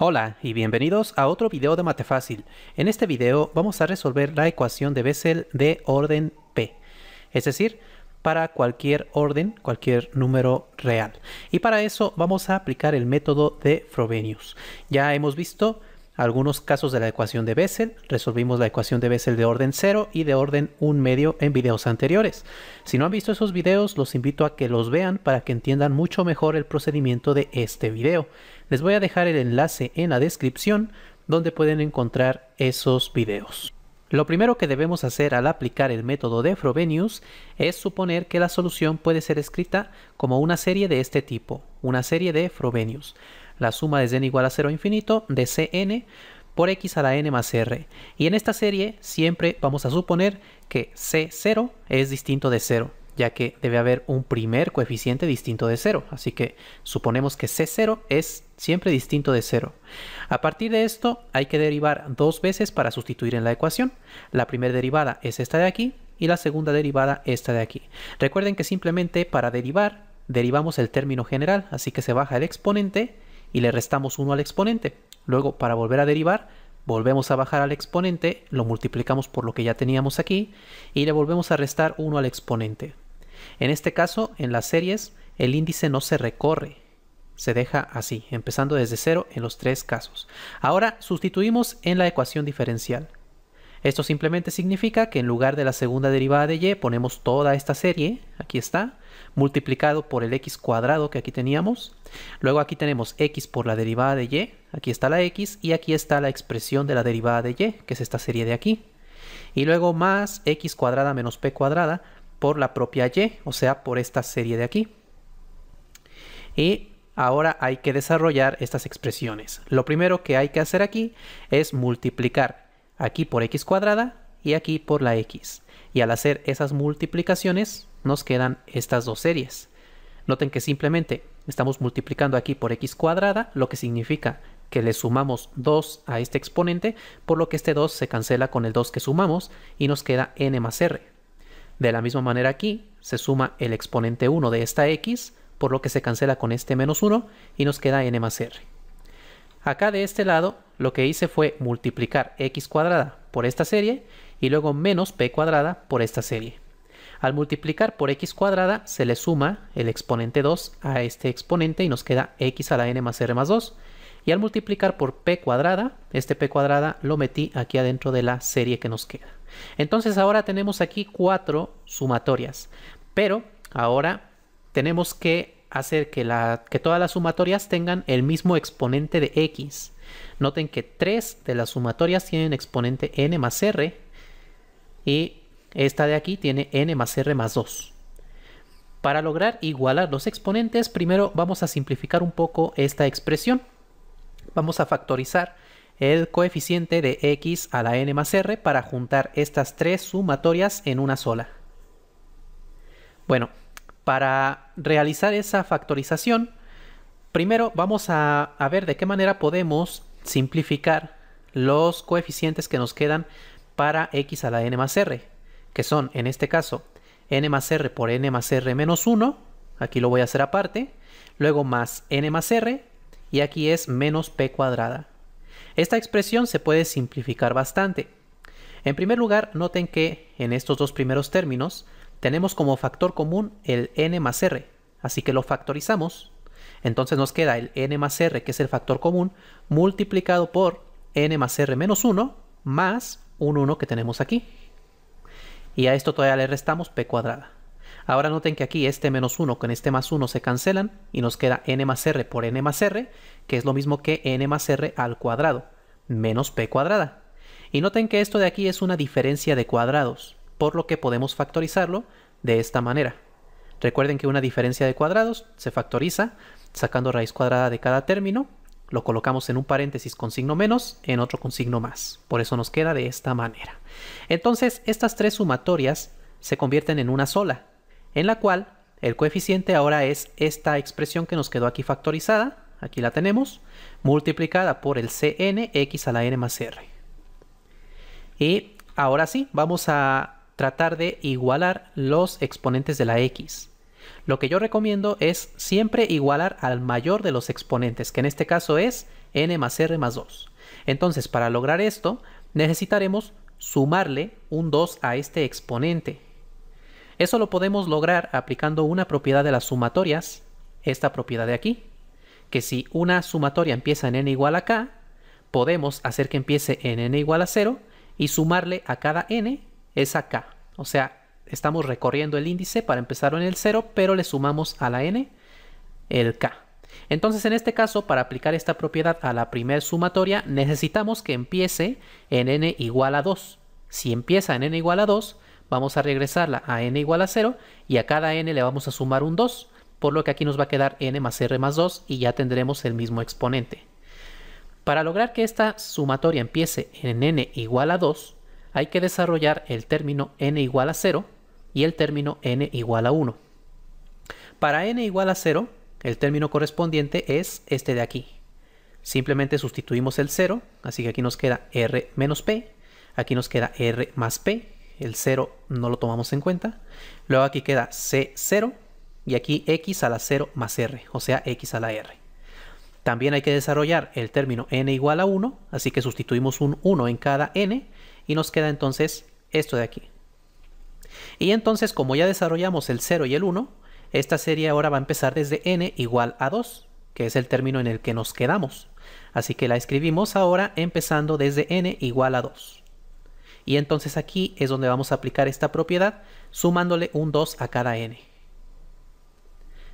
Hola y bienvenidos a otro video de Mate Fácil. En este video vamos a resolver la ecuación de Bessel de orden P, es decir, para cualquier orden, cualquier número real. Y para eso vamos a aplicar el método de Frobenius. Ya hemos visto algunos casos de la ecuación de Bessel, resolvimos la ecuación de Bessel de orden 0 y de orden 1/2 en videos anteriores. Si no han visto esos videos, los invito a que los vean para que entiendan mucho mejor el procedimiento de este video. Les voy a dejar el enlace en la descripción donde pueden encontrar esos videos. Lo primero que debemos hacer al aplicar el método de Frobenius es suponer que la solución puede ser escrita como una serie de este tipo, una serie de Frobenius. La suma desde n igual a 0 a infinito de Cn por x a la n más r. Y en esta serie siempre vamos a suponer que C0 es distinto de 0, ya que debe haber un primer coeficiente distinto de 0. Así que suponemos que C0 es siempre distinto de 0. A partir de esto hay que derivar dos veces para sustituir en la ecuación. La primera derivada es esta de aquí y la segunda derivada esta de aquí. Recuerden que simplemente para derivar, derivamos el término general, así que se baja el exponente y le restamos 1 al exponente. Luego, para volver a derivar, volvemos a bajar al exponente, lo multiplicamos por lo que ya teníamos aquí y le volvemos a restar 1 al exponente. En este caso, en las series, el índice no se recorre, se deja así, empezando desde 0 en los tres casos. Ahora sustituimos en la ecuación diferencial. Esto simplemente significa que en lugar de la segunda derivada de y ponemos toda esta serie, aquí está, multiplicado por el x cuadrado que aquí teníamos. Luego aquí tenemos x por la derivada de y, aquí está la x y aquí está la expresión de la derivada de y, que es esta serie de aquí. Y luego más x cuadrada menos p cuadrada por la propia y, o sea, por esta serie de aquí. Y ahora hay que desarrollar estas expresiones. Lo primero que hay que hacer aquí es multiplicar aquí por x cuadrada y aquí por la x. Y al hacer esas multiplicaciones nos quedan estas dos series. Noten que simplemente estamos multiplicando aquí por x cuadrada, lo que significa que le sumamos 2 a este exponente, por lo que este 2 se cancela con el 2 que sumamos y nos queda n más r. De la misma manera aquí se suma el exponente 1 de esta x, por lo que se cancela con este menos 1 y nos queda n más r. Acá de este lado lo que hice fue multiplicar x cuadrada por esta serie y luego menos p cuadrada por esta serie. Al multiplicar por x cuadrada se le suma el exponente 2 a este exponente y nos queda x a la n más r más 2. Y al multiplicar por p cuadrada, este p cuadrada lo metí aquí adentro de la serie que nos queda. Entonces ahora tenemos aquí 4 sumatorias, pero ahora tenemos que hacer que todas las sumatorias tengan el mismo exponente de x. Noten que 3 de las sumatorias tienen exponente n más r y esta de aquí tiene n más r más 2. Para lograr igualar los exponentes, primero vamos a simplificar un poco esta expresión. Vamos a factorizar el coeficiente de x a la n más r para juntar estas tres sumatorias en una sola. Bueno, para realizar esa factorización, primero vamos a ver de qué manera podemos simplificar los coeficientes que nos quedan para x a la n más r, que son en este caso n más r por n más r menos 1, aquí lo voy a hacer aparte, luego más n más r y aquí es menos p cuadrada. Esta expresión se puede simplificar bastante. En primer lugar, noten que en estos dos primeros términos tenemos como factor común el n más r, así que lo factorizamos. Entonces nos queda el n más r, que es el factor común, multiplicado por n más r menos 1 más un 1 que tenemos aquí. Y a esto todavía le restamos p cuadrada. Ahora noten que aquí este menos 1 con este más 1 se cancelan y nos queda n más r por n más r, que es lo mismo que n más r al cuadrado, menos p cuadrada. Y noten que esto de aquí es una diferencia de cuadrados, por lo que podemos factorizarlo de esta manera. Recuerden que una diferencia de cuadrados se factoriza sacando raíz cuadrada de cada término, lo colocamos en un paréntesis con signo menos, en otro con signo más. Por eso nos queda de esta manera. Entonces, estas tres sumatorias se convierten en una sola, en la cual el coeficiente ahora es esta expresión que nos quedó aquí factorizada, aquí la tenemos, multiplicada por el Cn x a la n más r. Y ahora sí, vamos a tratar de igualar los exponentes de la x. Lo que yo recomiendo es siempre igualar al mayor de los exponentes, que en este caso es n más r más 2. Entonces, para lograr esto, necesitaremos sumarle un 2 a este exponente. Eso lo podemos lograr aplicando una propiedad de las sumatorias, esta propiedad de aquí, que si una sumatoria empieza en n igual a k, podemos hacer que empiece en n igual a 0 y sumarle a cada n esa k. O sea, estamos recorriendo el índice para empezar en el 0, pero le sumamos a la n el k. Entonces, en este caso, para aplicar esta propiedad a la primer sumatoria, necesitamos que empiece en n igual a 2. Si empieza en n igual a 2, vamos a regresarla a n igual a 0 y a cada n le vamos a sumar un 2, por lo que aquí nos va a quedar n más r más 2 y ya tendremos el mismo exponente. Para lograr que esta sumatoria empiece en n igual a 2, hay que desarrollar el término n igual a 0 y el término n igual a 1. Para n igual a 0, el término correspondiente es este de aquí. Simplemente sustituimos el 0, así que aquí nos queda r menos p, aquí nos queda r más p, el 0 no lo tomamos en cuenta, luego aquí queda c0 y aquí x a la 0 más r, o sea x a la r. También hay que desarrollar el término n igual a 1, así que sustituimos un 1 en cada n y nos queda entonces esto de aquí. Y entonces, como ya desarrollamos el 0 y el 1, esta serie ahora va a empezar desde n igual a 2, que es el término en el que nos quedamos. Así que la escribimos ahora empezando desde n igual a 2. Y entonces aquí es donde vamos a aplicar esta propiedad, sumándole un 2 a cada n.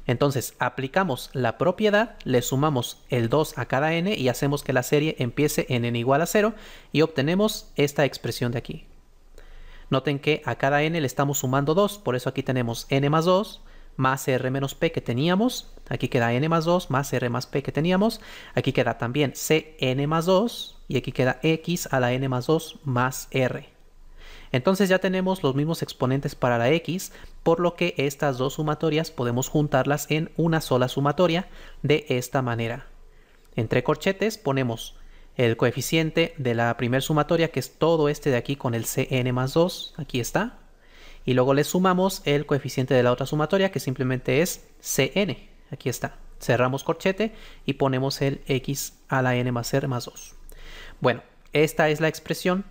Entonces, aplicamos la propiedad, le sumamos el 2 a cada n y hacemos que la serie empiece en n igual a 0 y obtenemos esta expresión de aquí. Noten que a cada n le estamos sumando 2, por eso aquí tenemos n más 2 más r menos p que teníamos, aquí queda n más 2 más r más p que teníamos, aquí queda también cn más 2 y aquí queda x a la n más 2 más r. Entonces ya tenemos los mismos exponentes para la x, por lo que estas dos sumatorias podemos juntarlas en una sola sumatoria de esta manera. Entre corchetes ponemos el coeficiente de la primera sumatoria, que es todo este de aquí con el cn más 2, aquí está. Y luego le sumamos el coeficiente de la otra sumatoria, que simplemente es cn, aquí está. Cerramos corchete y ponemos el x a la n más r más 2. Bueno, esta es la expresión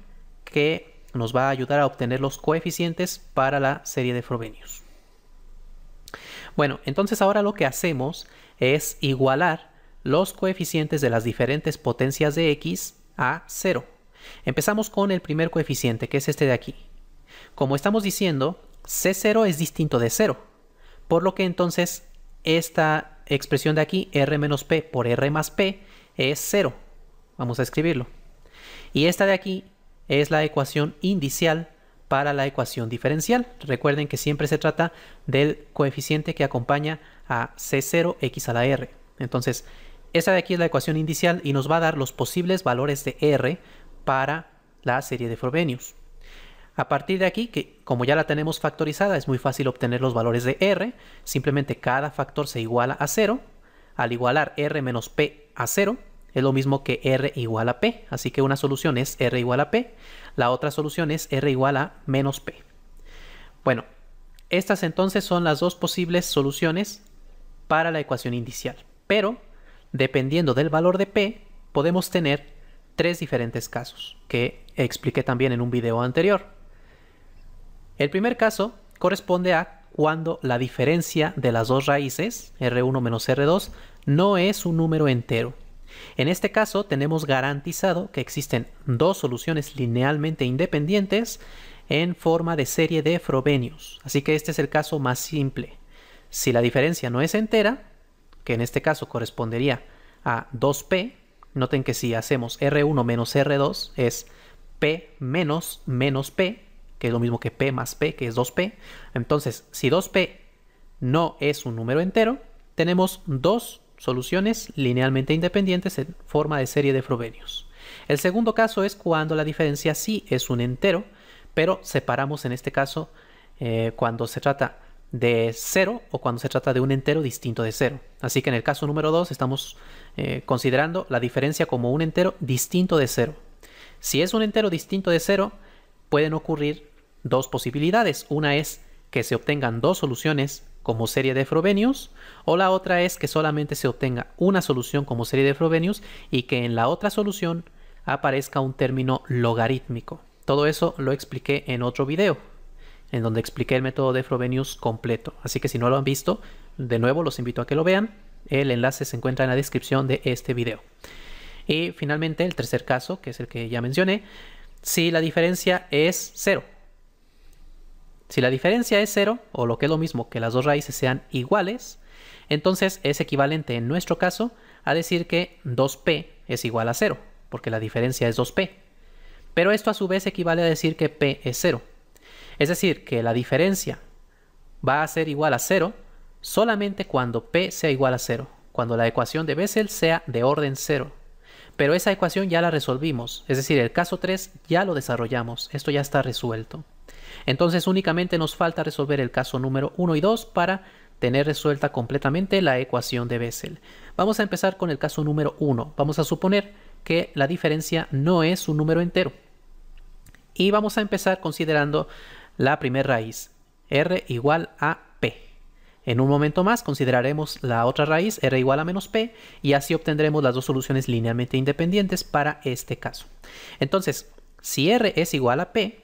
que nos va a ayudar a obtener los coeficientes para la serie de Frobenius. Bueno, entonces ahora lo que hacemos es igualar los coeficientes de las diferentes potencias de x a 0. Empezamos con el primer coeficiente, que es este de aquí. Como estamos diciendo, c0 es distinto de 0, por lo que entonces esta expresión de aquí, r menos p por r más p, es 0. Vamos a escribirlo. Y esta de aquí es la ecuación indicial para la ecuación diferencial. Recuerden que siempre se trata del coeficiente que acompaña a c0 x a la r. Entonces, esta de aquí es la ecuación indicial y nos va a dar los posibles valores de r para la serie de Frobenius. A partir de aquí, que como ya la tenemos factorizada, es muy fácil obtener los valores de r. Simplemente cada factor se iguala a 0. Al igualar r menos p a 0, es lo mismo que r igual a p. Así que una solución es r igual a p. La otra solución es r igual a menos p. Bueno, estas entonces son las dos posibles soluciones para la ecuación indicial. Pero, dependiendo del valor de p, podemos tener tres diferentes casos, que expliqué también en un video anterior. El primer caso corresponde a cuando la diferencia de las dos raíces, r1 menos r2, no es un número entero. En este caso tenemos garantizado que existen dos soluciones linealmente independientes en forma de serie de Frobenius. Así que este es el caso más simple. Si la diferencia no es entera, que en este caso correspondería a 2p, noten que si hacemos r1 menos r2 es p menos menos p, que es lo mismo que p más p, que es 2p. Entonces, si 2p no es un número entero, tenemos dos soluciones linealmente independientes en forma de serie de Frobenius. El segundo caso es cuando la diferencia sí es un entero, pero separamos en este caso cuando se trata de 0 o cuando se trata de un entero distinto de 0. Así que en el caso número 2 estamos considerando la diferencia como un entero distinto de 0. Si es un entero distinto de 0, pueden ocurrir dos posibilidades. Una es que se obtengan dos soluciones como serie de Frobenius, o la otra es que solamente se obtenga una solución como serie de Frobenius y que en la otra solución aparezca un término logarítmico. Todo eso lo expliqué en otro video, en donde expliqué el método de Frobenius completo. Así que si no lo han visto, de nuevo los invito a que lo vean. El enlace se encuentra en la descripción de este video. Y finalmente el tercer caso, que es el que ya mencioné, si la diferencia es 0. Si la diferencia es 0, o lo que es lo mismo que las dos raíces sean iguales, entonces es equivalente en nuestro caso a decir que 2p es igual a 0, porque la diferencia es 2p. Pero esto a su vez equivale a decir que p es 0. Es decir, que la diferencia va a ser igual a 0 solamente cuando p sea igual a 0, cuando la ecuación de Bessel sea de orden 0. Pero esa ecuación ya la resolvimos, es decir, el caso 3 ya lo desarrollamos, esto ya está resuelto. Entonces únicamente nos falta resolver el caso número 1 y 2 para tener resuelta completamente la ecuación de Bessel. Vamos a empezar con el caso número 1. Vamos a suponer que la diferencia no es un número entero. Y vamos a empezar considerando la primera raíz, r igual a p. En un momento más consideraremos la otra raíz, r igual a menos p, y así obtendremos las dos soluciones linealmente independientes para este caso. Entonces, si r es igual a p,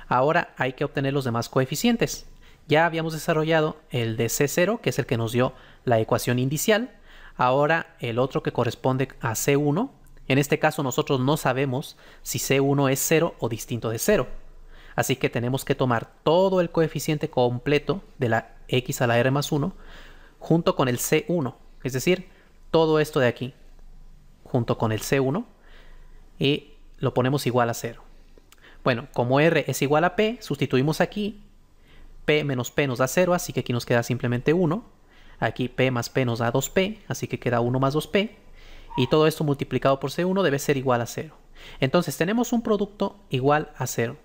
ahora hay que obtener los demás coeficientes. Ya habíamos desarrollado el de C0, que es el que nos dio la ecuación inicial. Ahora el otro que corresponde a C1. En este caso nosotros no sabemos si C1 es 0 o distinto de 0. Así que tenemos que tomar todo el coeficiente completo de la x a la r más 1 junto con el C1. Es decir, todo esto de aquí junto con el C1 y lo ponemos igual a 0. Bueno, como r es igual a p, sustituimos aquí. P menos p nos da 0, así que aquí nos queda simplemente 1. Aquí p más p nos da 2p, así que queda 1 más 2p. Y todo esto multiplicado por C1 debe ser igual a 0. Entonces tenemos un producto igual a 0.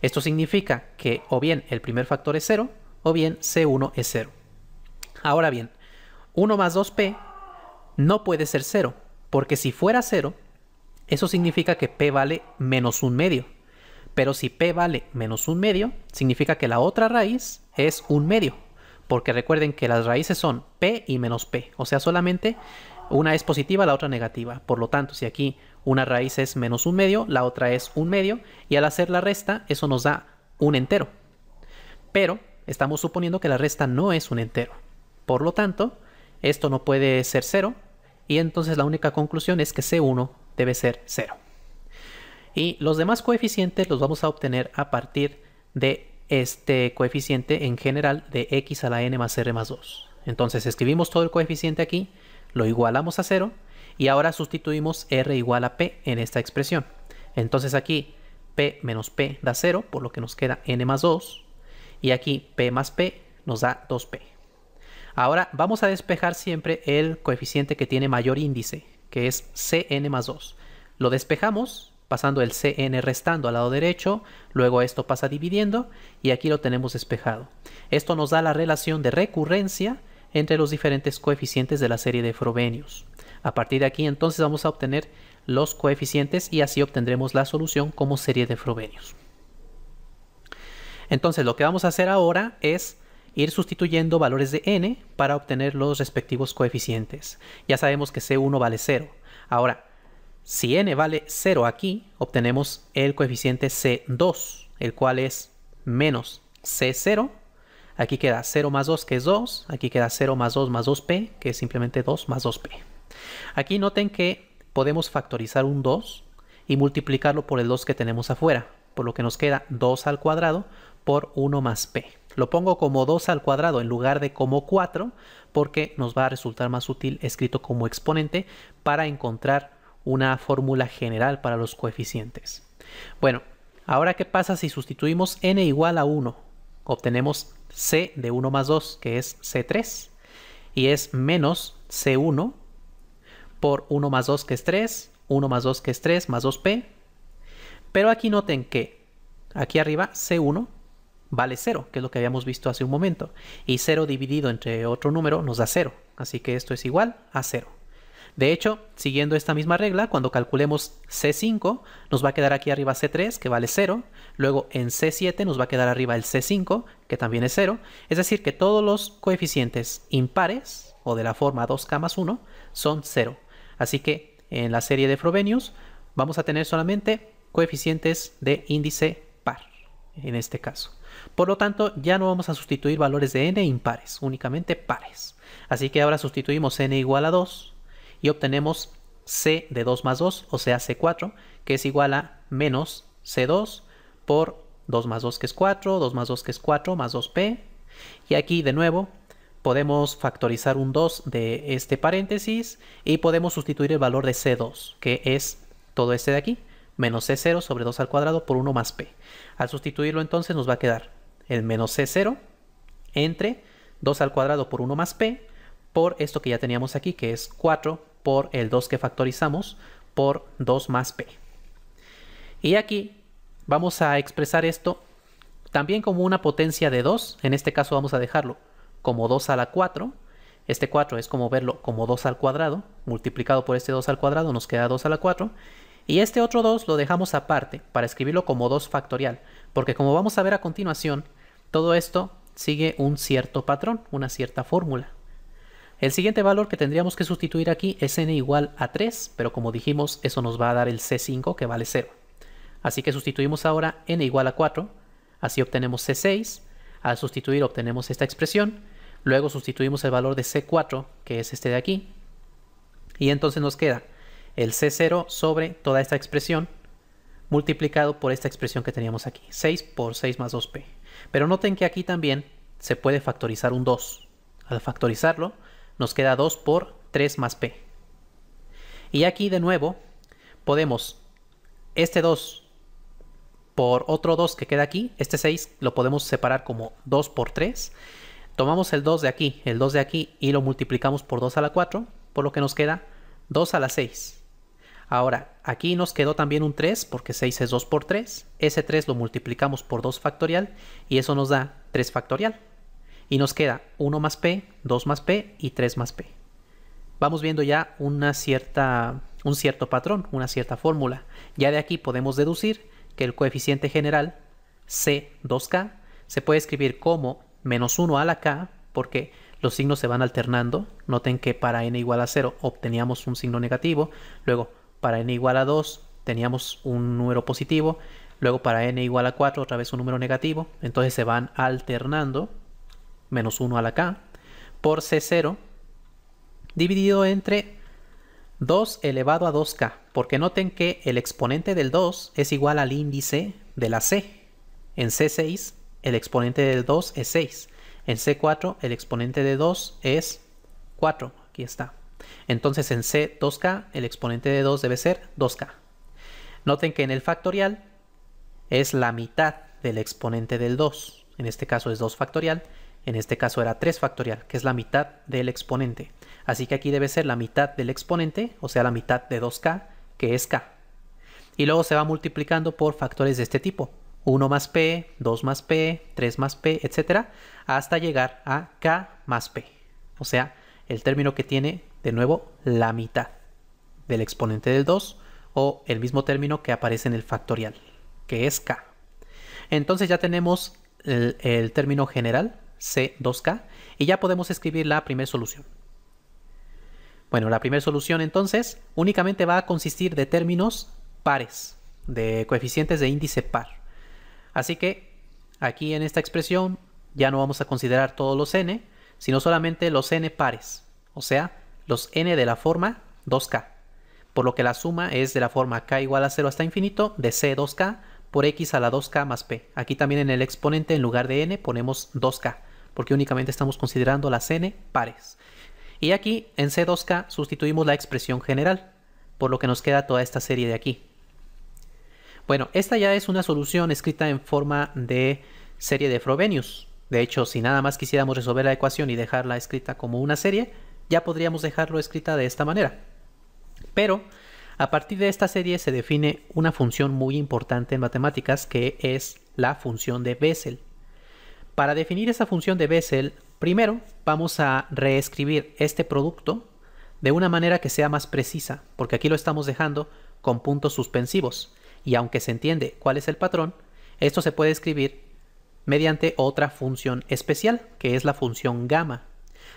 Esto significa que o bien el primer factor es 0, o bien C1 es 0. Ahora bien, 1 más 2p no puede ser 0, porque si fuera 0, eso significa que p vale menos un medio. Pero si p vale menos un medio, significa que la otra raíz es un medio. Porque recuerden que las raíces son p y menos p. O sea, solamente una es positiva, la otra negativa. Por lo tanto, si aquí una raíz es menos un medio, la otra es un medio. Y al hacer la resta, eso nos da un entero. Pero estamos suponiendo que la resta no es un entero. Por lo tanto, esto no puede ser 0. Y entonces la única conclusión es que C1 debe ser 0. Y los demás coeficientes los vamos a obtener a partir de este coeficiente en general de x a la n más r más 2. Entonces escribimos todo el coeficiente aquí, lo igualamos a 0 y ahora sustituimos r igual a p en esta expresión. Entonces aquí p menos p da 0, por lo que nos queda n más 2. Y aquí p más p nos da 2p. Ahora vamos a despejar siempre el coeficiente que tiene mayor índice, que es cn más 2. Lo despejamos pasando el cn restando al lado derecho, luego esto pasa dividiendo y aquí lo tenemos despejado. Esto nos da la relación de recurrencia entre los diferentes coeficientes de la serie de Frobenius. A partir de aquí entonces vamos a obtener los coeficientes y así obtendremos la solución como serie de Frobenius. Entonces lo que vamos a hacer ahora es ir sustituyendo valores de n para obtener los respectivos coeficientes. Ya sabemos que C1 vale 0. Ahora, si n vale 0 aquí, obtenemos el coeficiente C2, el cual es menos C0. Aquí queda 0 más 2, que es 2. Aquí queda 0 más 2 más 2p, que es simplemente 2 más 2p. Aquí noten que podemos factorizar un 2 y multiplicarlo por el 2 que tenemos afuera, por lo que nos queda 2 al cuadrado por 1 más p. Lo pongo como 2 al cuadrado en lugar de como 4, porque nos va a resultar más útil escrito como exponente para encontrar una fórmula general para los coeficientes. Bueno, ahora ¿qué pasa si sustituimos n igual a 1? Obtenemos c de 1 más 2, que es c3, y es menos c1 por 1 más 2, que es 3, 1 más 2, que es 3, más 2p. Pero aquí noten que aquí arriba c1 vale 0, que es lo que habíamos visto hace un momento, y 0 dividido entre otro número nos da 0, así que esto es igual a 0. De hecho, siguiendo esta misma regla, cuando calculemos C5, nos va a quedar aquí arriba C3, que vale 0. Luego en C7 nos va a quedar arriba el C5, que también es 0. Es decir, que todos los coeficientes impares, o de la forma 2k más 1, son 0. Así que en la serie de Frobenius vamos a tener solamente coeficientes de índice par, en este caso. Por lo tanto, ya no vamos a sustituir valores de n impares, únicamente pares. Así que ahora sustituimos n igual a 2 y obtenemos c de 2 más 2, o sea c4, que es igual a menos c2 por 2 más 2 que es 4, 2 más 2 que es 4, más 2p. Y aquí de nuevo podemos factorizar un 2 de este paréntesis y podemos sustituir el valor de c2, que es todo este de aquí, menos c0 sobre 2 al cuadrado por 1 más p. Al sustituirlo entonces nos va a quedar el menos c0 entre 2 al cuadrado por 1 más p por esto que ya teníamos aquí, que es 4 por el 2 que factorizamos por 2 más p. Y aquí vamos a expresar esto también como una potencia de 2. En este caso vamos a dejarlo como 2 a la 4. Este 4 es como verlo como 2 al cuadrado. Multiplicado por este 2 al cuadrado nos queda 2 a la 4. Y este otro 2 lo dejamos aparte para escribirlo como 2 factorial. Porque como vamos a ver a continuación, todo esto sigue un cierto patrón, una cierta fórmula. El siguiente valor que tendríamos que sustituir aquí es n igual a 3, pero como dijimos, eso nos va a dar el C5, que vale 0. Así que sustituimos ahora n igual a 4, así obtenemos C6. Al sustituir obtenemos esta expresión, luego sustituimos el valor de C4, que es este de aquí, y entonces nos queda el C0 sobre toda esta expresión, multiplicado por esta expresión que teníamos aquí, 6 por 6 más 2p. Pero noten que aquí también se puede factorizar un 2. Al factorizarlo, nos queda 2 por 3 más p. Y aquí de nuevo podemos este 2 por otro 2 que queda aquí, este 6 lo podemos separar como 2 por 3. Tomamos el 2 de aquí, el 2 de aquí y lo multiplicamos por 2 a la 4, por lo que nos queda 2 a la 6. Ahora, aquí nos quedó también un 3 porque 6 es 2 por 3. Ese 3 lo multiplicamos por 2 factorial y eso nos da 3 factorial. Y nos queda 1 más p, 2 más p y 3 más p. Vamos viendo ya un cierto patrón, una cierta fórmula. Ya de aquí podemos deducir que el coeficiente general, C2k, se puede escribir como menos 1 a la k, porque los signos se van alternando. Noten que para n igual a 0 obteníamos un signo negativo, luego para n igual a 2 teníamos un número positivo, luego para n igual a 4 otra vez un número negativo, entonces se van alternando, menos 1 a la k, por C0, dividido entre 2 elevado a 2k, porque noten que el exponente del 2 es igual al índice de la c. En C6 el exponente del 2 es 6. En C4 el exponente de 2 es 4. Aquí está. Entonces en C2k el exponente de 2 debe ser 2k. Noten que en el factorial es la mitad del exponente del 2. En este caso es 2 factorial. En este caso era 3 factorial, que es la mitad del exponente. Así que aquí debe ser la mitad del exponente, o sea la mitad de 2k, que es k. Y luego se va multiplicando por factores de este tipo. 1 más p, 2 más p, 3 más p, etc. hasta llegar a k más p. O sea, el término que tiene, de nuevo, la mitad del exponente del 2, o el mismo término que aparece en el factorial, que es k. Entonces ya tenemos el término general, C2k, y ya podemos escribir la primera solución. Bueno, la primera solución entonces únicamente va a consistir de términos pares, de coeficientes de índice par. Así que aquí en esta expresión ya no vamos a considerar todos los n, sino solamente los n pares, o sea, los n de la forma 2k, por lo que la suma es de la forma k igual a 0 hasta infinito de c2k por x a la 2k más p. Aquí también en el exponente en lugar de n ponemos 2k, porque únicamente estamos considerando las n pares. Y aquí en C2k sustituimos la expresión general, por lo que nos queda toda esta serie de aquí. Bueno, esta ya es una solución escrita en forma de serie de Frobenius. De hecho, si nada más quisiéramos resolver la ecuación y dejarla escrita como una serie, ya podríamos dejarlo escrita de esta manera. Pero a partir de esta serie se define una función muy importante en matemáticas, que es la función de Bessel. Para definir esa función de Bessel, primero vamos a reescribir este producto de una manera que sea más precisa, porque aquí lo estamos dejando con puntos suspensivos. Y aunque se entiende cuál es el patrón, esto se puede escribir mediante otra función especial, que es la función gamma.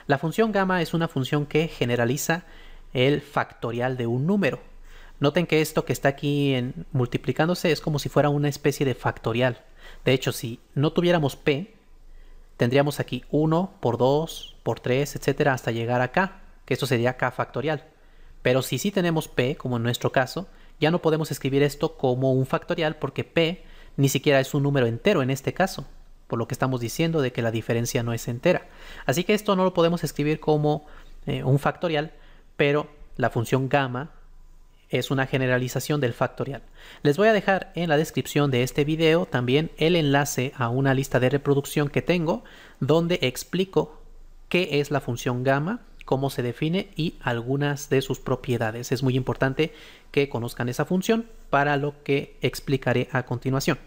La función gamma es una función que generaliza el factorial de un número. Noten que esto que está aquí multiplicándose es como si fuera una especie de factorial. De hecho, si no tuviéramos p, tendríamos aquí 1 por 2 por 3, etcétera, hasta llegar a k, que esto sería k factorial. Pero si sí tenemos p, como en nuestro caso, ya no podemos escribir esto como un factorial porque p ni siquiera es un número entero en este caso, por lo que estamos diciendo de que la diferencia no es entera. Así que esto no lo podemos escribir como un factorial, pero la función gamma es una generalización del factorial. Les voy a dejar en la descripción de este video también el enlace a una lista de reproducción que tengo donde explico qué es la función gamma, cómo se define y algunas de sus propiedades. Es muy importante que conozcan esa función para lo que explicaré a continuación.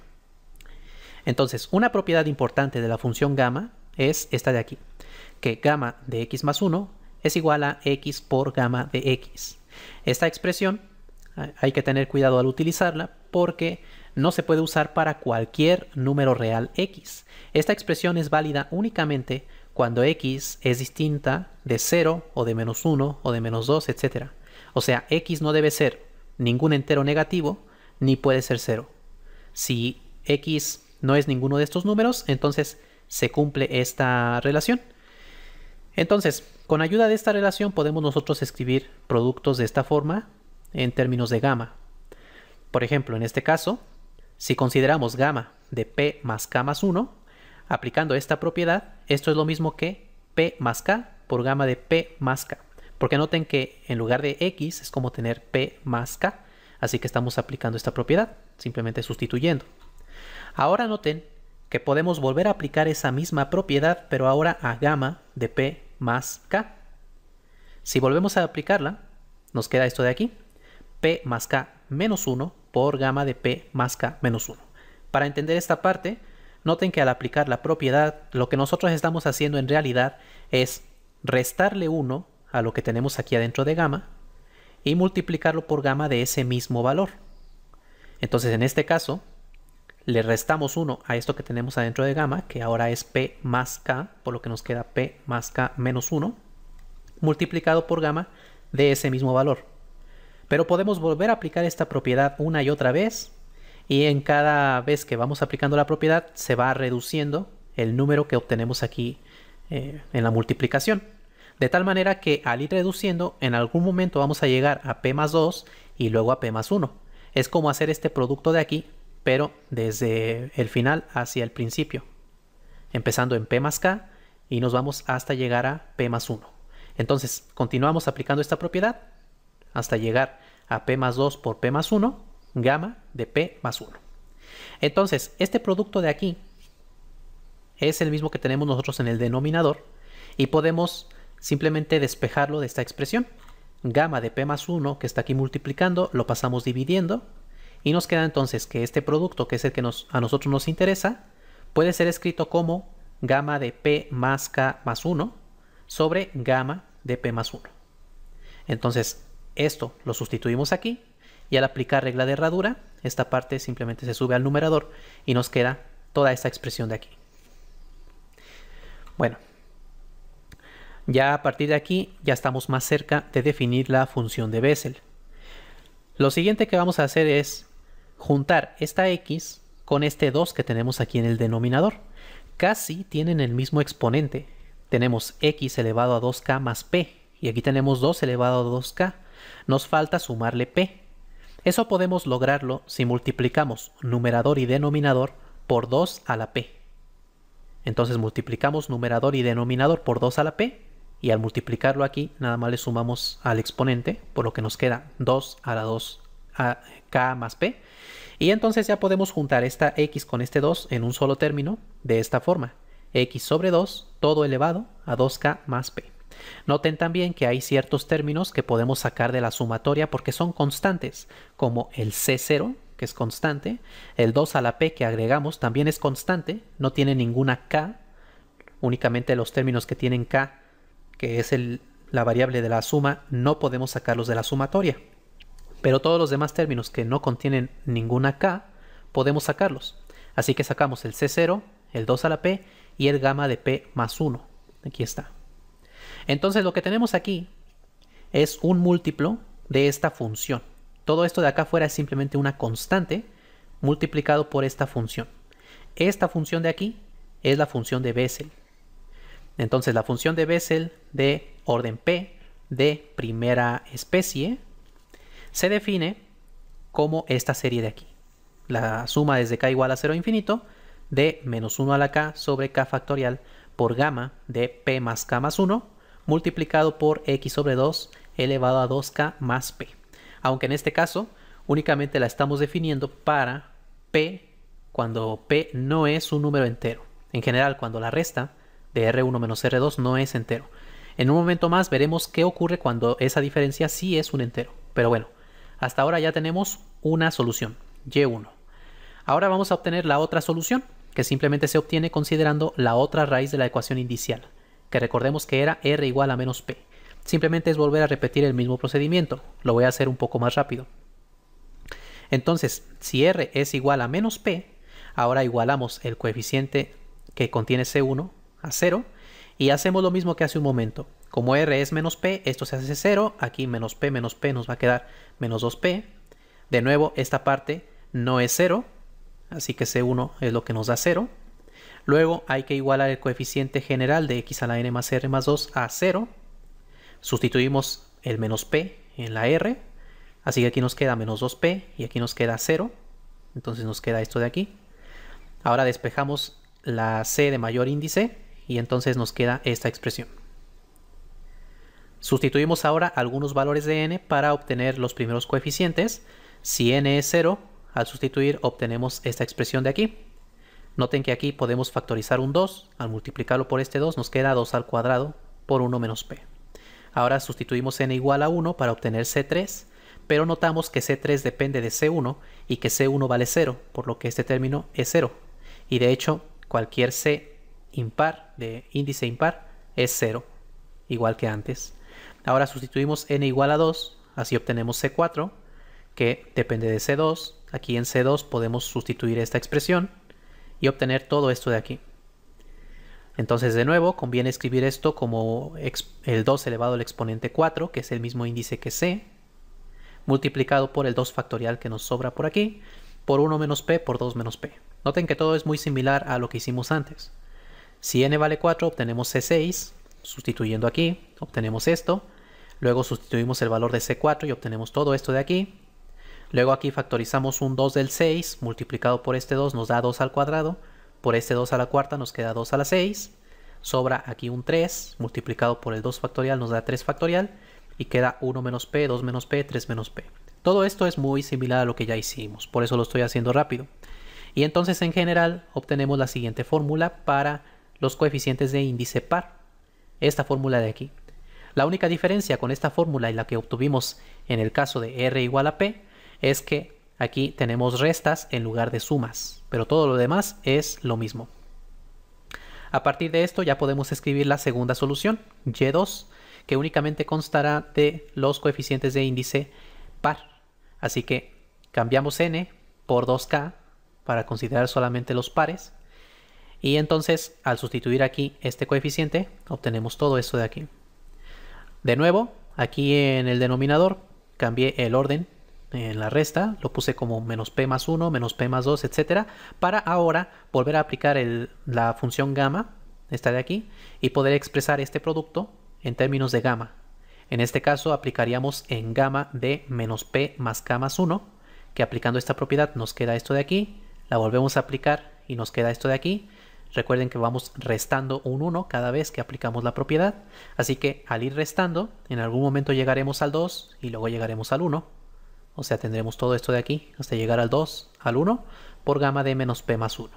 Entonces, una propiedad importante de la función gamma es esta de aquí, que gamma de x más 1 es igual a x por gamma de x. Esta expresión hay que tener cuidado al utilizarla porque no se puede usar para cualquier número real x. Esta expresión es válida únicamente cuando x es distinta de 0 o de menos 1 o de menos 2, etc. O sea, x no debe ser ningún entero negativo ni puede ser 0. Si x no es ninguno de estos números, entonces se cumple esta relación. Entonces, con ayuda de esta relación podemos nosotros escribir productos de esta forma en términos de gamma. Por ejemplo, en este caso, si consideramos gamma de p más k más 1, aplicando esta propiedad, esto es lo mismo que p más k por gamma de p más k. Porque noten que en lugar de x es como tener p más k. Así que estamos aplicando esta propiedad, simplemente sustituyendo. Ahora noten que podemos volver a aplicar esa misma propiedad, pero ahora a gamma de p más k. Si volvemos a aplicarla, nos queda esto de aquí, p más k menos 1 por gamma de p más k menos 1. Para entender esta parte, noten que al aplicar la propiedad, lo que nosotros estamos haciendo en realidad es restarle 1 a lo que tenemos aquí adentro de gamma y multiplicarlo por gamma de ese mismo valor. Entonces, en este caso, le restamos 1 a esto que tenemos adentro de gamma, que ahora es p más k, por lo que nos queda p más k menos 1, multiplicado por gamma de ese mismo valor. Pero podemos volver a aplicar esta propiedad una y otra vez, y en cada vez que vamos aplicando la propiedad se va reduciendo el número que obtenemos aquí en la multiplicación. De tal manera que al ir reduciendo, en algún momento vamos a llegar a p más 2 y luego a p más 1. Es como hacer este producto de aquí, pero desde el final hacia el principio. Empezando en p más k y nos vamos hasta llegar a p más 1. Entonces, continuamos aplicando esta propiedad hasta llegar a p más 2 por p más 1, gamma de p más 1. Entonces, este producto de aquí es el mismo que tenemos nosotros en el denominador y podemos simplemente despejarlo de esta expresión. Gamma de p más 1 que está aquí multiplicando, lo pasamos dividiendo y nos queda entonces que este producto, que es el que a nosotros nos interesa, puede ser escrito como gamma de p más k más 1 sobre gamma de p más 1. Entonces, esto lo sustituimos aquí y al aplicar regla de herradura, esta parte simplemente se sube al numerador y nos queda toda esta expresión de aquí. Bueno, ya a partir de aquí ya estamos más cerca de definir la función de Bessel. Lo siguiente que vamos a hacer es juntar esta x con este 2 que tenemos aquí en el denominador. Casi tienen el mismo exponente. Tenemos x elevado a 2k más p y aquí tenemos 2 elevado a 2k. Nos falta sumarle p. Eso podemos lograrlo si multiplicamos numerador y denominador por 2 a la p. Entonces multiplicamos numerador y denominador por 2 a la p y al multiplicarlo aquí nada más le sumamos al exponente, por lo que nos queda 2 a la 2 a k más p. Y entonces ya podemos juntar esta x con este 2 en un solo término de esta forma. X sobre 2 todo elevado a 2k más p. Noten también que hay ciertos términos que podemos sacar de la sumatoria porque son constantes, como el C0, que es constante, el 2 a la p que agregamos también es constante, no tiene ninguna k, únicamente los términos que tienen k, que es la variable de la suma, no podemos sacarlos de la sumatoria. Pero todos los demás términos que no contienen ninguna k, podemos sacarlos. Así que sacamos el C0, el 2 a la p y el gamma de p más 1. Aquí está. Entonces lo que tenemos aquí es un múltiplo de esta función. Todo esto de acá afuera es simplemente una constante multiplicado por esta función. Esta función de aquí es la función de Bessel. Entonces la función de Bessel de orden P de primera especie se define como esta serie de aquí. La suma desde k igual a 0 a infinito de menos 1 a la k sobre k factorial por gamma de p más k más 1 multiplicado por x sobre 2 elevado a 2k más p. Aunque en este caso únicamente la estamos definiendo para p cuando p no es un número entero. En general, cuando la resta de R1 menos R2 no es entero. En un momento más veremos qué ocurre cuando esa diferencia sí es un entero. Pero bueno, hasta ahora ya tenemos una solución, y1. Ahora vamos a obtener la otra solución, que simplemente se obtiene considerando la otra raíz de la ecuación inicial, que recordemos que era R igual a menos P. Simplemente es volver a repetir el mismo procedimiento. Lo voy a hacer un poco más rápido. Entonces, si R es igual a menos P, ahora igualamos el coeficiente que contiene C1 a 0 y hacemos lo mismo que hace un momento. Como R es menos P, esto se hace 0, aquí menos P nos va a quedar menos 2P. De nuevo, esta parte no es 0, así que C1 es lo que nos da 0. Luego hay que igualar el coeficiente general de x a la n más r más 2 a 0. Sustituimos el menos P en la R, así que aquí nos queda menos 2P y aquí nos queda 0. Entonces nos queda esto de aquí. Ahora despejamos la C de mayor índice y entonces nos queda esta expresión. Sustituimos ahora algunos valores de n para obtener los primeros coeficientes. Si n es 0, al sustituir obtenemos esta expresión de aquí. Noten que aquí podemos factorizar un 2. Al multiplicarlo por este 2 nos queda 2 al cuadrado por 1 menos p. Ahora sustituimos n igual a 1 para obtener C3, pero notamos que C3 depende de C1 y que C1 vale 0, por lo que este término es 0. Y de hecho, cualquier C impar de índice impar es 0, igual que antes. Ahora sustituimos n igual a 2, así obtenemos C4, que depende de C2. Aquí en C2 podemos sustituir esta expresión y obtener todo esto de aquí. Entonces, de nuevo, conviene escribir esto como el 2 elevado al exponente 4, que es el mismo índice que C, multiplicado por el 2 factorial que nos sobra por aquí, por 1 menos P por 2 menos P. Noten que todo es muy similar a lo que hicimos antes. Si n vale 4, obtenemos C6, sustituyendo aquí, obtenemos esto. Luego sustituimos el valor de C4 y obtenemos todo esto de aquí. Luego aquí factorizamos un 2 del 6, multiplicado por este 2 nos da 2 al cuadrado. Por este 2 a la cuarta nos queda 2 a la 6. Sobra aquí un 3, multiplicado por el 2 factorial nos da 3 factorial. Y queda 1 menos P, 2 menos P, 3 menos P. Todo esto es muy similar a lo que ya hicimos, por eso lo estoy haciendo rápido. Y entonces en general obtenemos la siguiente fórmula para los coeficientes de índice par. Esta fórmula de aquí. La única diferencia con esta fórmula y la que obtuvimos en el caso de R igual a P es que aquí tenemos restas en lugar de sumas, pero todo lo demás es lo mismo. A partir de esto ya podemos escribir la segunda solución, y2, que únicamente constará de los coeficientes de índice par. Así que cambiamos n por 2k para considerar solamente los pares. Y entonces, al sustituir aquí este coeficiente, obtenemos todo esto de aquí. De nuevo, aquí en el denominador, cambié el orden en la resta, lo puse como menos p más 1, menos p más 2, etc. Para ahora volver a aplicar la función gamma, esta de aquí, y poder expresar este producto en términos de gamma. En este caso aplicaríamos en gamma de menos p más k más 1, que aplicando esta propiedad nos queda esto de aquí, la volvemos a aplicar y nos queda esto de aquí. Recuerden que vamos restando un 1 cada vez que aplicamos la propiedad, así que al ir restando, en algún momento llegaremos al 2 y luego llegaremos al 1. O sea, tendremos todo esto de aquí hasta llegar al 2, al 1, por gamma de menos p más 1.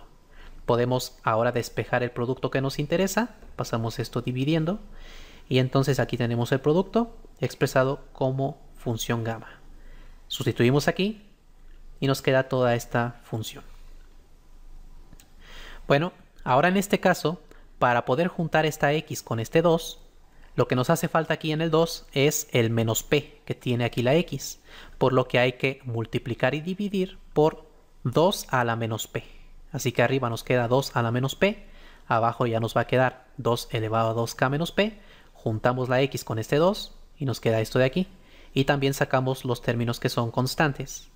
Podemos ahora despejar el producto que nos interesa, pasamos esto dividiendo, y entonces aquí tenemos el producto expresado como función gamma. Sustituimos aquí y nos queda toda esta función. Bueno, ahora en este caso, para poder juntar esta x con este 2, Lo que nos hace falta aquí en el 2 es el menos p que tiene aquí la x, por lo que hay que multiplicar y dividir por 2 a la menos p. Así que arriba nos queda 2 a la menos p, abajo ya nos va a quedar 2 elevado a 2k menos p, juntamos la x con este 2 y nos queda esto de aquí. Y también sacamos los términos que son constantes.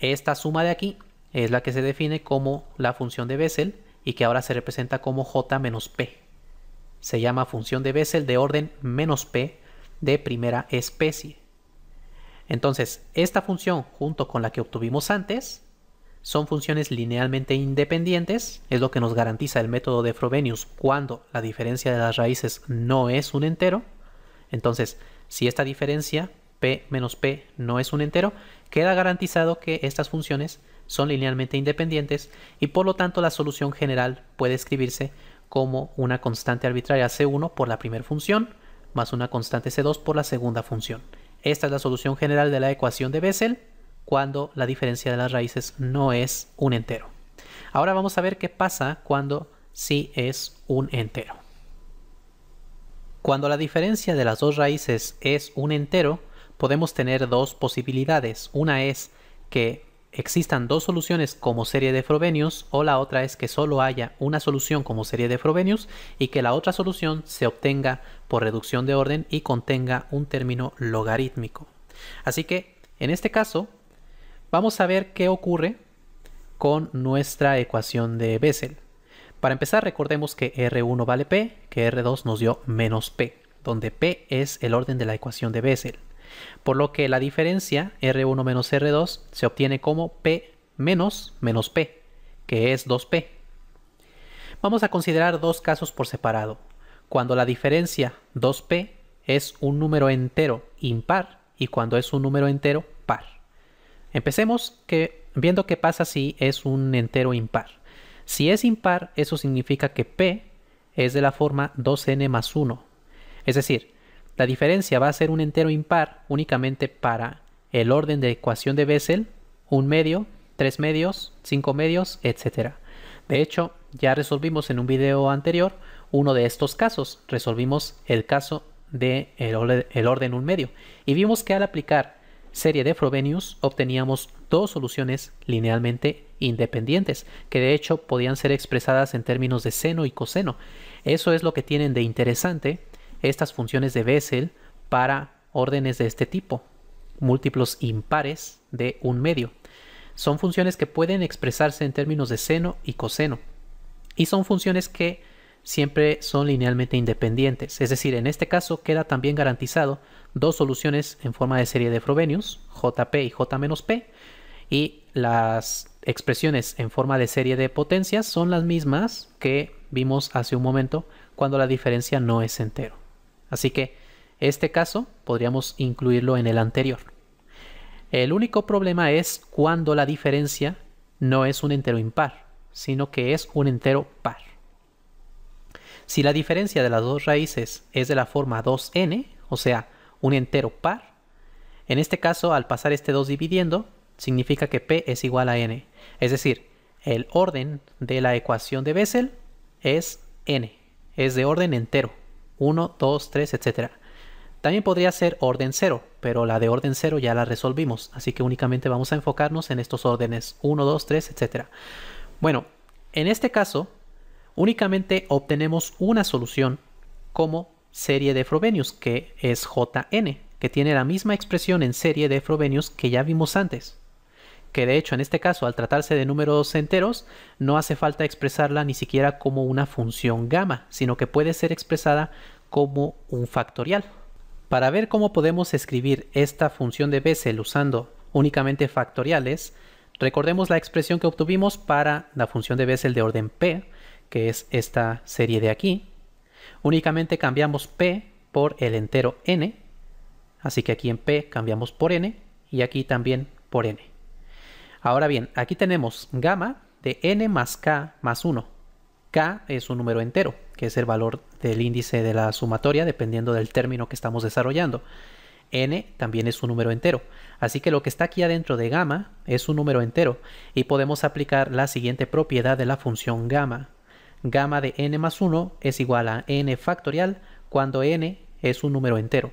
Esta suma de aquí es la que se define como la función de Bessel y que ahora se representa como j menos p. Se llama función de Bessel de orden menos p de primera especie. Entonces, esta función junto con la que obtuvimos antes son funciones linealmente independientes, es lo que nos garantiza el método de Frobenius cuando la diferencia de las raíces no es un entero. Entonces, si esta diferencia p menos p no es un entero, queda garantizado que estas funciones son linealmente independientes y por lo tanto la solución general puede escribirse como una constante arbitraria c1 por la primera función más una constante c2 por la segunda función. Esta es la solución general de la ecuación de Bessel cuando la diferencia de las raíces no es un entero. Ahora vamos a ver qué pasa cuando sí es un entero. Cuando la diferencia de las dos raíces es un entero, podemos tener dos posibilidades. Una es que existan dos soluciones como serie de Frobenius, o la otra es que solo haya una solución como serie de Frobenius y que la otra solución se obtenga por reducción de orden y contenga un término logarítmico. Así que en este caso vamos a ver qué ocurre con nuestra ecuación de Bessel. Para empezar, recordemos que R1 vale P, que R2 nos dio menos P, donde P es el orden de la ecuación de Bessel. Por lo que la diferencia R1 menos R2 se obtiene como P menos P, que es 2P. Vamos a considerar dos casos por separado. Cuando la diferencia 2P es un número entero impar y cuando es un número entero par. Empecemos viendo qué pasa si es un entero impar. Si es impar, eso significa que P es de la forma 2n más 1. Es decir, la diferencia va a ser un entero impar únicamente para el orden de ecuación de Bessel, 1 medio, 3 medios, 5 medios, etc. De hecho, ya resolvimos en un video anterior uno de estos casos. Resolvimos el caso del orden 1 medio. Y vimos que al aplicar serie de Frobenius obteníamos dos soluciones linealmente independientes, que de hecho podían ser expresadas en términos de seno y coseno. Eso es lo que tienen de interesante estas funciones de Bessel para órdenes de este tipo, múltiplos impares de 1 medio. Son funciones que pueden expresarse en términos de seno y coseno. Y son funciones que siempre son linealmente independientes. Es decir, en este caso queda también garantizado dos soluciones en forma de serie de Frobenius, jp y j menos p, y las expresiones en forma de serie de potencias son las mismas que vimos hace un momento cuando la diferencia no es entero. Así que este caso podríamos incluirlo en el anterior. El único problema es cuando la diferencia no es un entero impar, sino que es un entero par. Si la diferencia de las dos raíces es de la forma 2n, o sea, un entero par, en este caso al pasar este 2 dividiendo, significa que p es igual a n. Es decir, el orden de la ecuación de Bessel es n, es de orden entero, 1, 2, 3, etc. También podría ser orden 0, pero la de orden 0 ya la resolvimos, así que únicamente vamos a enfocarnos en estos órdenes 1, 2, 3, etc. Bueno, en este caso, únicamente obtenemos una solución como serie de Frobenius, que es Jn, que tiene la misma expresión en serie de Frobenius que ya vimos antes. Que de hecho en este caso, al tratarse de números enteros, no hace falta expresarla ni siquiera como una función gamma, sino que puede ser expresada como un factorial. Para ver cómo podemos escribir esta función de Bessel usando únicamente factoriales, recordemos la expresión que obtuvimos para la función de Bessel de orden p, que es esta serie de aquí. Únicamente cambiamos p por el entero n, así que aquí en p cambiamos por n y aquí también por n. Ahora bien, aquí tenemos gamma de n más k más 1. K es un número entero, que es el valor del índice de la sumatoria dependiendo del término que estamos desarrollando. N también es un número entero, así que lo que está aquí adentro de gamma es un número entero y podemos aplicar la siguiente propiedad de la función gamma. Gamma de n más 1 es igual a n factorial cuando n es un número entero.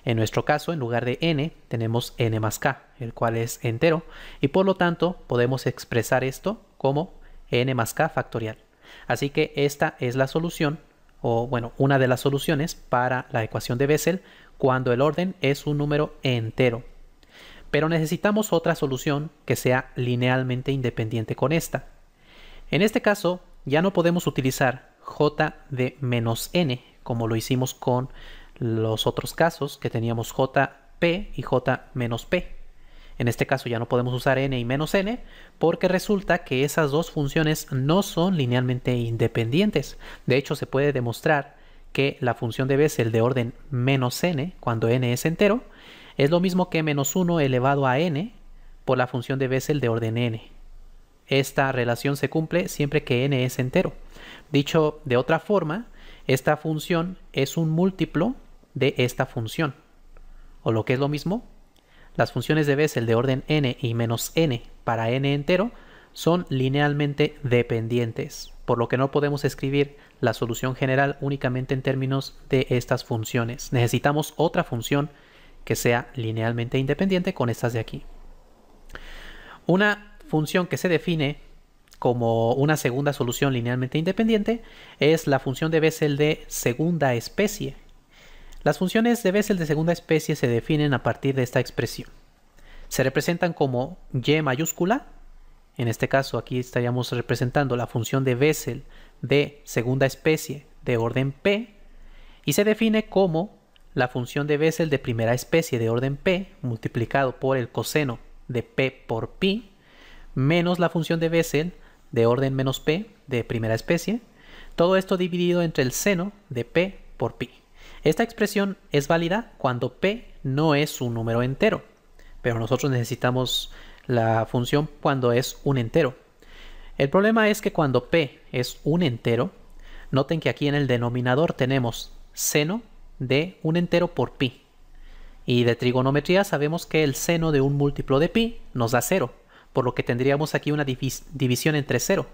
En nuestro caso, en lugar de n, tenemos n más k, el cual es entero, y por lo tanto podemos expresar esto como n más k factorial. Así que esta es la solución, o bueno, una de las soluciones para la ecuación de Bessel cuando el orden es un número entero. Pero necesitamos otra solución que sea linealmente independiente con esta. En este caso, ya no podemos utilizar j de menos n, como lo hicimos con los otros casos que teníamos jp y j menos p. En este caso ya no podemos usar n y menos n porque resulta que esas dos funciones no son linealmente independientes. De hecho, se puede demostrar que la función de Bessel de orden menos n, cuando n es entero, es lo mismo que menos 1 elevado a n por la función de Bessel de orden n. Esta relación se cumple siempre que n es entero. Dicho de otra forma, esta función es un múltiplo de esta función. O lo que es lo mismo, las funciones de Bessel de orden n y menos n para n entero son linealmente dependientes, por lo que no podemos escribir la solución general únicamente en términos de estas funciones. Necesitamos otra función que sea linealmente independiente con estas de aquí. Una función que se define como una segunda solución linealmente independiente es la función de Bessel de segunda especie. Las funciones de Bessel de segunda especie se definen a partir de esta expresión. Se representan como y mayúscula. En este caso aquí estaríamos representando la función de Bessel de segunda especie de orden p, y se define como la función de Bessel de primera especie de orden p multiplicado por el coseno de p por pi menos la función de Bessel de orden menos p de primera especie, todo esto dividido entre el seno de p por pi. Esta expresión es válida cuando p no es un número entero, pero nosotros necesitamos la función cuando es un entero. El problema es que cuando p es un entero, noten que aquí en el denominador tenemos seno de un entero por pi. Y de trigonometría sabemos que el seno de un múltiplo de pi nos da 0, por lo que tendríamos aquí una división entre 0.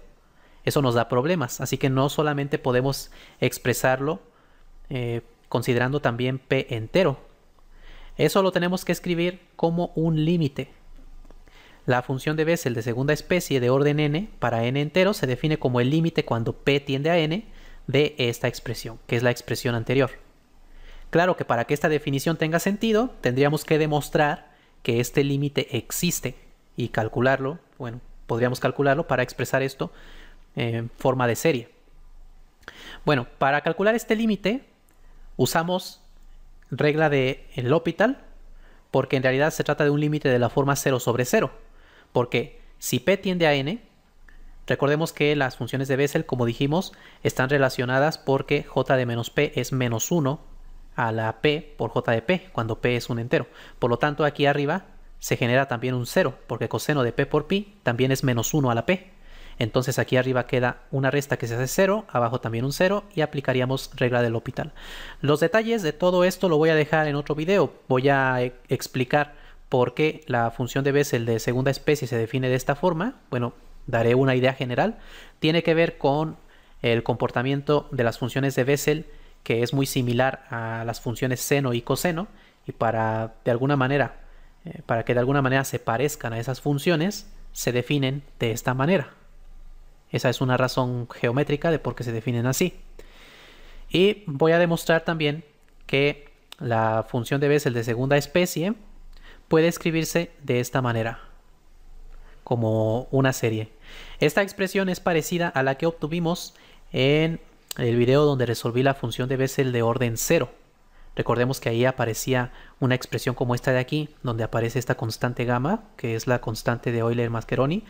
Eso nos da problemas, así que no solamente podemos expresarlo considerando también p entero. Eso lo tenemos que escribir como un límite. La función de Bessel de segunda especie de orden n para n entero se define como el límite cuando p tiende a n de esta expresión, que es la expresión anterior. Claro que para que esta definición tenga sentido, tendríamos que demostrar que este límite existe y calcularlo. Bueno, podríamos calcularlo para expresar esto en forma de serie. Bueno, para calcular este límite usamos regla de L'Hopital, porque en realidad se trata de un límite de la forma 0 sobre 0, porque si p tiende a n, recordemos que las funciones de Bessel, como dijimos, están relacionadas porque j de menos p es menos 1 a la p por j de p, cuando p es un entero. Por lo tanto, aquí arriba se genera también un 0, porque coseno de p por pi también es menos 1 a la p. Entonces aquí arriba queda una resta que se hace 0, abajo también un 0, y aplicaríamos regla de L'Hopital. Los detalles de todo esto lo voy a dejar en otro video. Voy a explicar por qué la función de Bessel de segunda especie se define de esta forma. Bueno, daré una idea general. Tiene que ver con el comportamiento de las funciones de Bessel, que es muy similar a las funciones seno y coseno, y para que de alguna manera se parezcan a esas funciones, se definen de esta manera. Esa es una razón geométrica de por qué se definen así. Y voy a demostrar también que la función de Bessel de segunda especie puede escribirse de esta manera, como una serie. Esta expresión es parecida a la que obtuvimos en el video donde resolví la función de Bessel de orden 0. Recordemos que ahí aparecía una expresión como esta de aquí, donde aparece esta constante gamma, que es la constante de Euler-Mascheroni,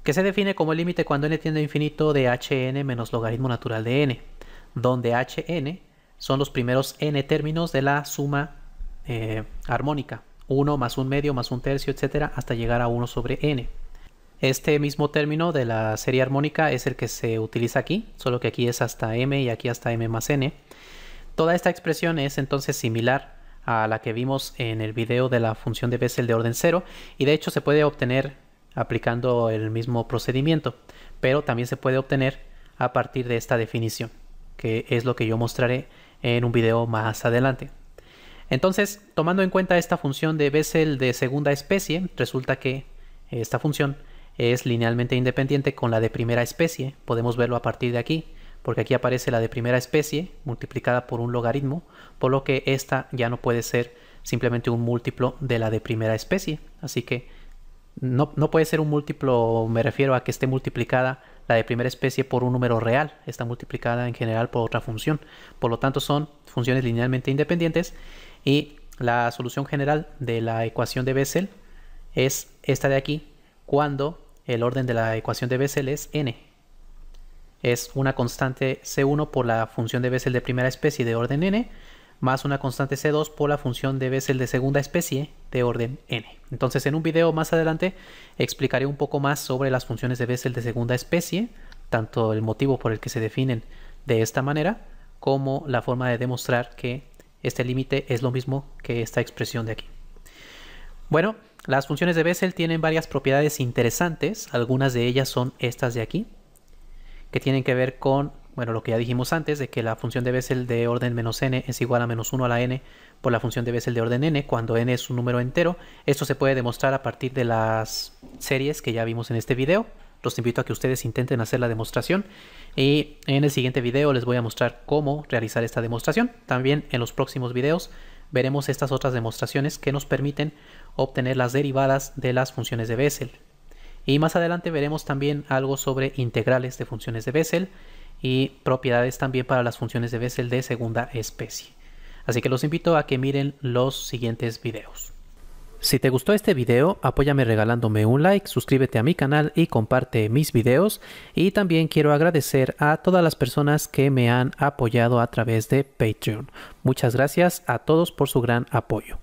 que se define como el límite cuando n tiende a infinito de hn menos logaritmo natural de n, donde hn son los primeros n términos de la suma armónica, 1 más 1 medio más 1 tercio, etcétera, hasta llegar a 1 sobre n. Este mismo término de la serie armónica es el que se utiliza aquí, solo que aquí es hasta m y aquí hasta m más n. Toda esta expresión es entonces similar a la que vimos en el video de la función de Bessel de orden 0, y de hecho se puede obtener aplicando el mismo procedimiento, pero también se puede obtener a partir de esta definición, que es lo que yo mostraré en un video más adelante. Entonces, tomando en cuenta esta función de Bessel de segunda especie, resulta que esta función es linealmente independiente con la de primera especie. Podemos verlo a partir de aquí, porque aquí aparece la de primera especie multiplicada por un logaritmo, por lo que esta ya no puede ser simplemente un múltiplo de la de primera especie. Así que no puede ser un múltiplo, me refiero a que esté multiplicada la de primera especie por un número real, está multiplicada en general por otra función. Por lo tanto, son funciones linealmente independientes y la solución general de la ecuación de Bessel es esta de aquí, cuando el orden de la ecuación de Bessel es n. Es una constante C1 por la función de Bessel de primera especie de orden n, más una constante C2 por la función de Bessel de segunda especie de orden n. Entonces, en un video más adelante explicaré un poco más sobre las funciones de Bessel de segunda especie, tanto el motivo por el que se definen de esta manera, como la forma de demostrar que este límite es lo mismo que esta expresión de aquí. Bueno, las funciones de Bessel tienen varias propiedades interesantes. Algunas de ellas son estas de aquí, que tienen que ver con, bueno, lo que ya dijimos antes, de que la función de Bessel de orden menos n es igual a menos 1 a la n por la función de Bessel de orden n, cuando n es un número entero. Esto se puede demostrar a partir de las series que ya vimos en este video. Los invito a que ustedes intenten hacer la demostración y en el siguiente video les voy a mostrar cómo realizar esta demostración. También en los próximos videos veremos estas otras demostraciones que nos permiten obtener las derivadas de las funciones de Bessel. Y más adelante veremos también algo sobre integrales de funciones de Bessel y propiedades también para las funciones de Bessel de segunda especie. Así que los invito a que miren los siguientes videos. Si te gustó este video, apóyame regalándome un like, suscríbete a mi canal y comparte mis videos. Y también quiero agradecer a todas las personas que me han apoyado a través de Patreon. Muchas gracias a todos por su gran apoyo.